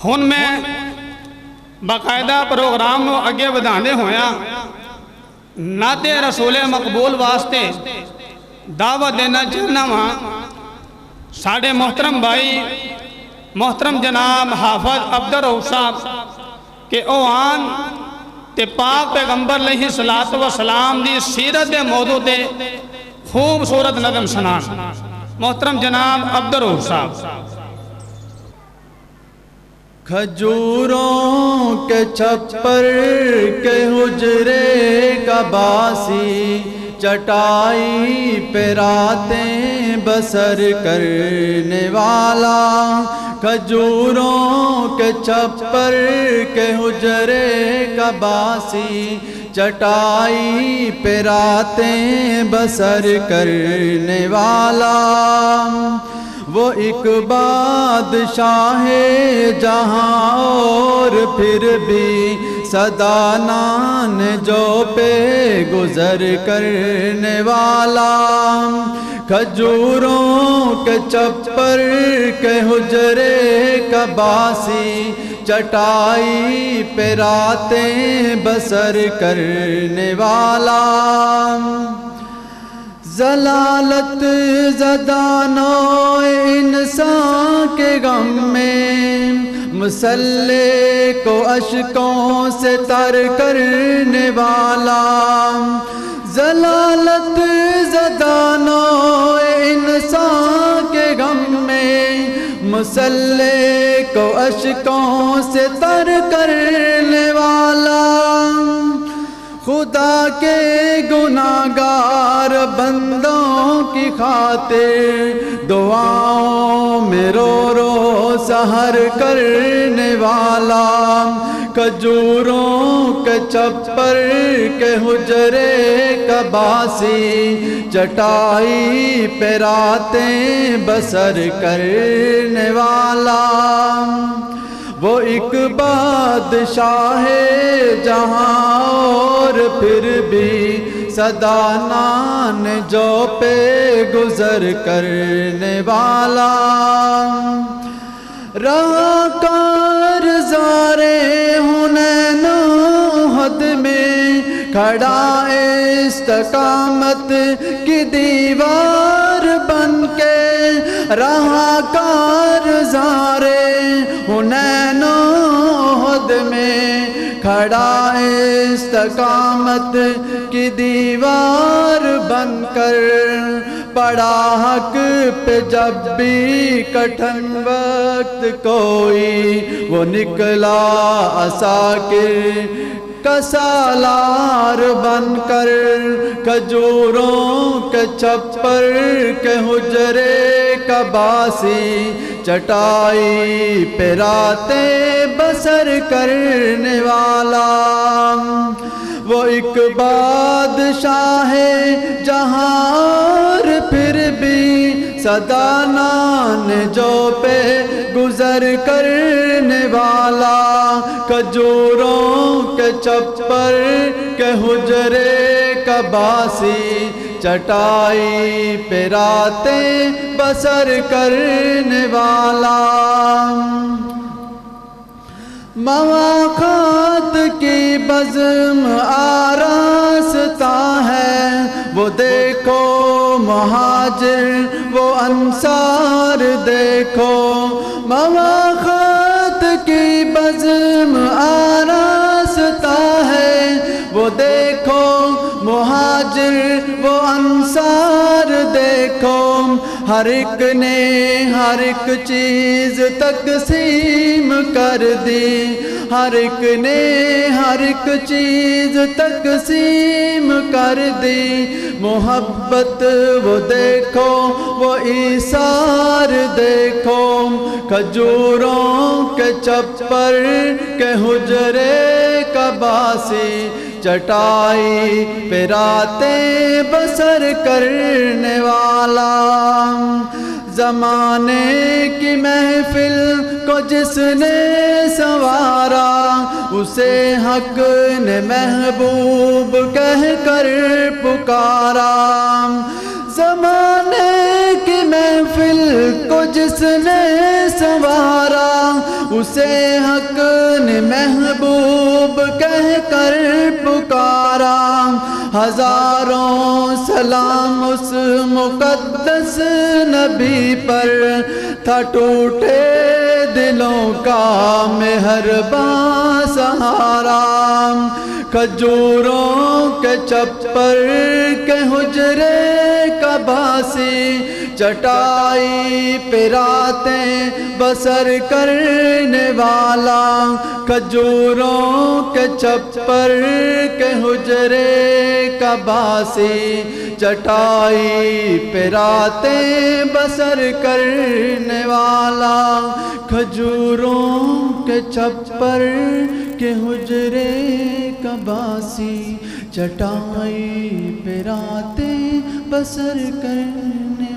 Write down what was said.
ہن میں باقاعدہ پروگرام نو اگے ودھاندے ہویا نعت رسول مقبول واسطے دعوت دینا چاہنا وہاں ساڑھے محترم بھائی محترم جناب حافظ عبدالرؤوف صاحب کہ او آن تے پاک پیغمبر علیہ السلام دی سیرت دے موضوع تے خوبصورت نظم سنان محترم جناب عبدالرؤوف صاحب۔ کھجوروں کے چھپر کے حجرے کا باسی چٹائی پہ راتیں بسر کرنے والا، کھجوروں کے چھپر کے حجرے کا باسی چٹائی پہ راتیں بسر کرنے والا، وہ ایک بادشاہ جہاں اور پھر بھی سدانان جو پہ گزر کرنے والا، کھجوروں کے چھپر کے حجرے کا باسی چٹائی پہ راتیں بسر کرنے والا، ضلالت زدہ نوع انسان کے غم میں مسلح کو اشکوں سے تر کرنے والا، ضلالت زدہ نوع انسان کے غم میں مسلح کو اشکوں سے تر کرنے والا، خدا کے گناہگار بندوں کی خاطر دعاؤں میں رو رو سحر کرنے والا، کھجوروں کے چھپر کے حجرے کا باسی چٹائی پہ راتیں بسر کرنے والا، وہ ایک بادشاہ جہاں اور پھر بھی سدانان جو پہ گزر کرنے والا، راکار زارے حنین احد میں کھڑا استقامت کی دیوار بن کے، راکار زارے حنین احد میں کھڑا استقامت کی دیوار بن کر، پڑا حق پہ جب بھی کٹھن وقت کوئی وہ نکلا عساکر کا سالار بن کر، کھجوروں کے چھپر کے حجرے کا باسی چٹائی پہ راتیں بسر کرنے والا، وہ ایک بادشاہ جہاں اور پھر بھی سدانان جو پہ گزر کرنے والا، کھجوروں کے چھپر کے حجرے کا باسی چٹائی پہ راتیں بسر کرنے والا، مواقعات کی بزم آراستہ ہے، وہ دیکھو مہاجر وہ انصار دیکھو، مواقعات کی بزم آراستہ ہے، وہ دیکھو مہاجر وہ انصار دیکھو، ہر ایک نے ہر ایک چیز تقسیم کر دی، ہر ایک نے ہر ایک چیز تقسیم کر دی، محبت وہ دیکھو وہ ایثار دیکھو، کھجوروں کے چھپر کے حجرے کا باسی چٹائی پہ راتیں بسر کرنے والا، زمانے کی محفل کو جس نے سنوارا، اسے حق نے محبوب کہہ کر پکارا، زمانے کی محفل کو جس نے سنوارا، اسے حق نے محبوب کہہ کر پکارا، ہزاروں سلام اس مقدس نبی پر، تھا ٹوٹے دلوں کا مہرباں سہارا، کھجوروں کے چھپر کے حجرے کا باسی، چٹائی پہ راتیں بسر کرنے والا، کھجوروں کے چھپر کے حجرے کا باسی، چٹائی پہ راتیں بسر کرنے والا، کھجوروں کے چھپر کے حجرے کا باسی، چٹائی پہ راتیں بسر کرنے